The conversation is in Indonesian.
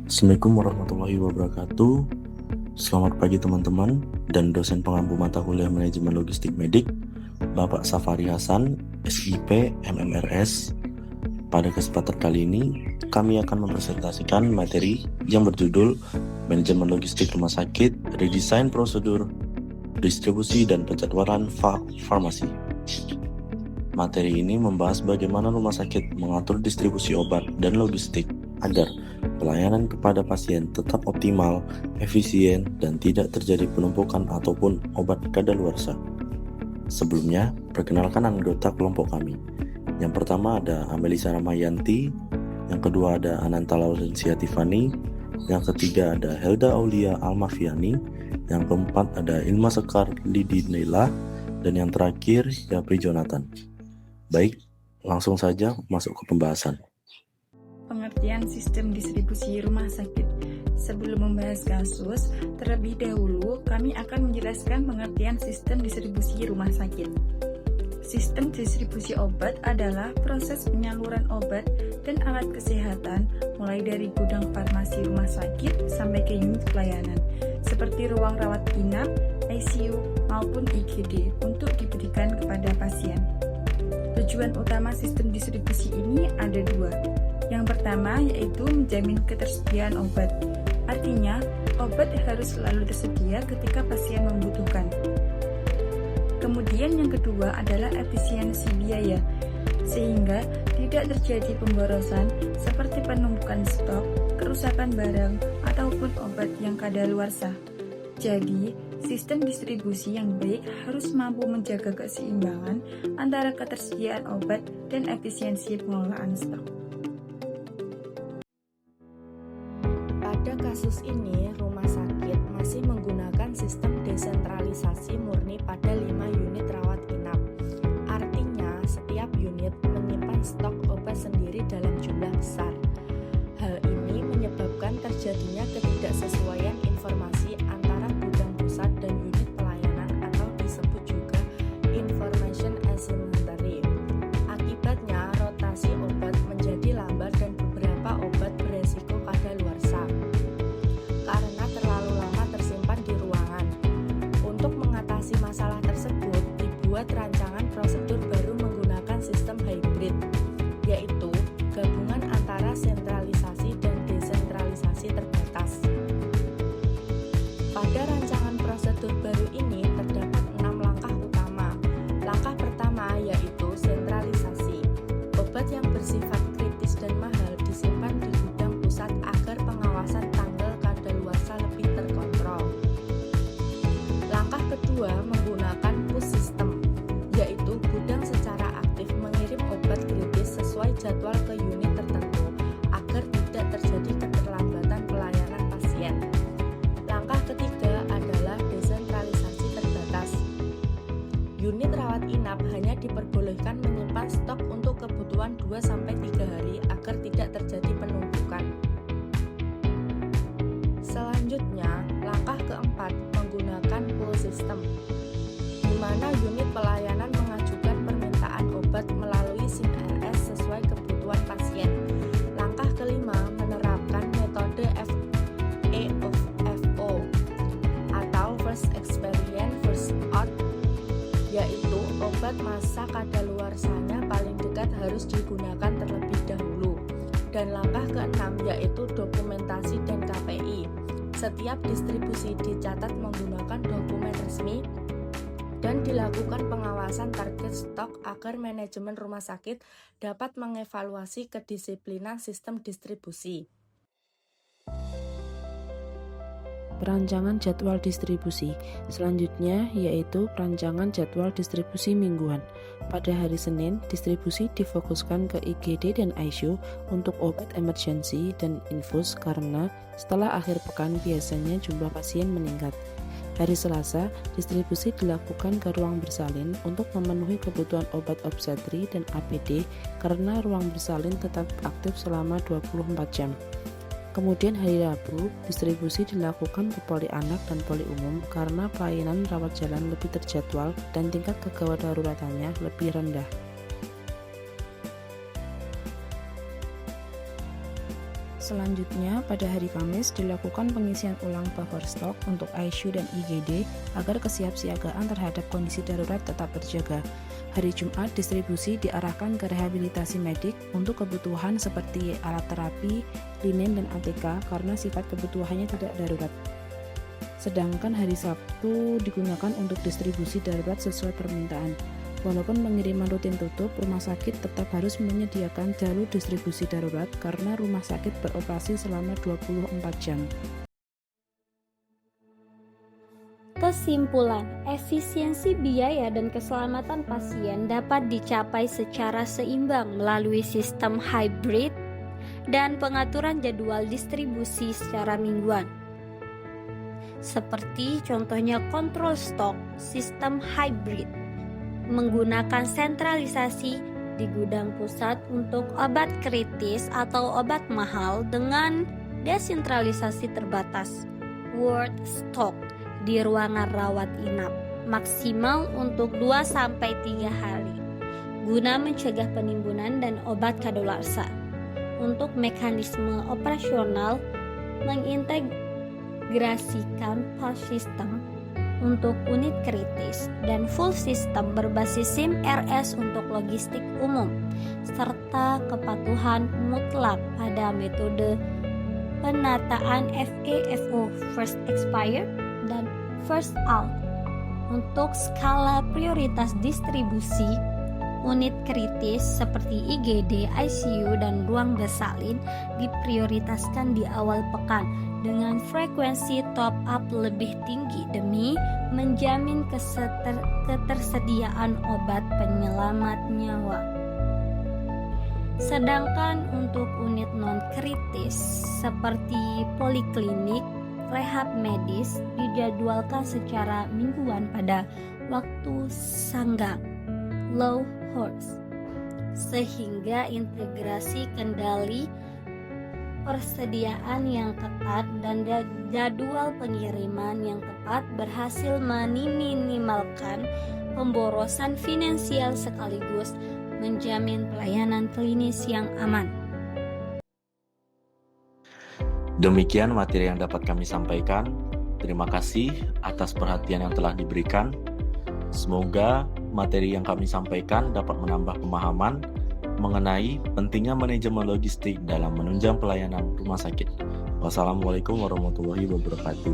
Assalamualaikum warahmatullahi wabarakatuh. Selamat pagi teman-teman dan dosen pengampu mata kuliah manajemen logistik medik, Bapak Safari Hasan, SIP MMRS. Pada kesempatan kali ini, kami akan mempresentasikan materi yang berjudul Manajemen Logistik Rumah Sakit, Redesain Prosedur, Distribusi dan Penjadwalan Farmasi. Materi ini membahas bagaimana rumah sakit mengatur distribusi obat dan logistik agar pelayanan kepada pasien tetap optimal, efisien, dan tidak terjadi penumpukan ataupun obat kadaluarsa. Sebelumnya, perkenalkan anggota kelompok kami. Yang pertama ada Amelisa Ramayanti, yang kedua ada Ananta Laurencia Tiffany, yang ketiga ada Helda Aulia Almafiani, yang keempat ada Ilma Sekar Lidi Nela, dan yang terakhir Yapri Jonathan. Baik, langsung saja masuk ke pembahasan. Pengertian sistem distribusi rumah sakit. Sebelum membahas kasus, terlebih dahulu kami akan menjelaskan pengertian sistem distribusi rumah sakit. Sistem distribusi obat adalah proses penyaluran obat dan alat kesehatan mulai dari gudang farmasi rumah sakit sampai ke unit pelayanan seperti ruang rawat inap, ICU, maupun IGD untuk diberikan kepada pasien. Tujuan utama sistem distribusi ini ada dua. Yang pertama yaitu menjamin ketersediaan obat. Artinya, obat harus selalu tersedia ketika pasien membutuhkan. Kemudian yang kedua adalah efisiensi biaya, sehingga tidak terjadi pemborosan seperti penumpukan stok, kerusakan barang, ataupun obat yang kadaluarsa. Jadi, sistem distribusi yang baik harus mampu menjaga keseimbangan antara ketersediaan obat dan efisiensi pengelolaan stok. Pada kasus ini, rumah sakit masih menggunakan sistem desentralisasi murni pada 5 unit rawat inap. Artinya, setiap unit menyimpan stok obat sendiri dalam jumlah besar. Hal ini menyebabkan terjadinya ketidaksesuaian informasi antara gudang pusat dan unit pelayanan atau disebut juga information asymmetry. Akibatnya, rotasi obat menjadi lambat dan beberapa obat beresiko kadaluarsa karena terlalu lama tersimpan di ruangan. Untuk mengatasi masalah tersebut, dibuat rancangan prosedur baru menggunakan sistem hybrid, yaitu gabungan antara sentralisasi dan desentralisasi terbatas. Pada rancangan prosedur baru ini terdapat 6 langkah utama. Langkah pertama yaitu sentralisasi. Obat yang bersifat kritis dan mahal disimpan di gudang pusat agar pengawasan tanggal kadaluarsa lebih terkontrol. Langkah kedua menggunakan push system, yaitu gudang secara aktif mengirim obat kritis sesuai jadwal ke unit tertentu agar tidak terjadi keterlambatan pelayanan pasien. Langkah ketiga adalah desentralisasi terbatas. Unit rawat inap hanya diperbolehkan menyimpan stok untuk kebutuhan 2-3 hari agar tidak terjadi penumpukan. Selanjutnya, langkah keempat menggunakan pull system, di mana unit pelayanan mengajukan permintaan obat melalui SIM RS sesuai kebutuhan pasien. Langkah kelima menerapkan metode FEOFO atau First Experience First Out, yaitu obat masa kadaluarsanya paling dekat harus digunakan terlebih dahulu. Dan langkah keenam yaitu dokumentasi dan KPI. Setiap distribusi dicatat menggunakan dokumen resmi dan dilakukan pengawasan target stok agar manajemen rumah sakit dapat mengevaluasi kedisiplinan sistem distribusi. Perancangan jadwal distribusi. Selanjutnya yaitu perancangan jadwal distribusi mingguan. Pada hari Senin, distribusi difokuskan ke IGD dan ICU untuk obat emergensi dan infus karena setelah akhir pekan biasanya jumlah pasien meningkat. Hari Selasa, distribusi dilakukan ke ruang bersalin untuk memenuhi kebutuhan obat obstetri dan APD karena ruang bersalin tetap aktif selama 24 jam. Kemudian hari Rabu, distribusi dilakukan ke poli anak dan poli umum karena pelayanan rawat jalan lebih terjadwal dan tingkat kegawat daruratannya lebih rendah. Selanjutnya, pada hari Kamis dilakukan pengisian ulang buffer stok untuk ICU dan IGD agar kesiapsiagaan terhadap kondisi darurat tetap terjaga. Hari Jumat, distribusi diarahkan ke rehabilitasi medik untuk kebutuhan seperti alat terapi, linen, dan ATK karena sifat kebutuhannya tidak darurat. Sedangkan hari Sabtu digunakan untuk distribusi darurat sesuai permintaan. Walaupun pengiriman rutin tutup, rumah sakit tetap harus menyediakan jalur distribusi darurat karena rumah sakit beroperasi selama 24 jam. Kesimpulan, efisiensi biaya dan keselamatan pasien dapat dicapai secara seimbang melalui sistem hybrid dan pengaturan jadwal distribusi secara mingguan. Seperti contohnya kontrol stok sistem hybrid menggunakan sentralisasi di gudang pusat untuk obat kritis atau obat mahal dengan desentralisasi terbatas. Ward stock di ruangan rawat inap maksimal untuk 2-3 hari guna mencegah penimbunan dan obat kadaluarsa. Untuk mekanisme operasional, mengintegrasikan pulse system untuk unit kritis dan full system berbasis SIM RS untuk logistik umum, serta kepatuhan mutlak pada metode penataan FEFO First Expire dan First Out. Untuk skala prioritas distribusi, unit kritis seperti IGD, ICU, dan ruang bersalin diprioritaskan di awal pekan dengan frekuensi top up lebih tinggi demi menjamin ketersediaan obat penyelamat nyawa. Sedangkan untuk unit non-kritis seperti poliklinik, rehab medis dijadwalkan secara mingguan pada waktu sanggang low horse, sehingga integrasi kendali persediaan yang ketat dan jadwal pengiriman yang tepat berhasil meminimalkan pemborosan finansial sekaligus menjamin pelayanan klinis yang aman. Demikian materi yang dapat kami sampaikan. Terima kasih atas perhatian yang telah diberikan. Semoga materi yang kami sampaikan dapat menambah pemahaman mengenai pentingnya manajemen logistik dalam menunjang pelayanan rumah sakit. Wassalamualaikum warahmatullahi wabarakatuh.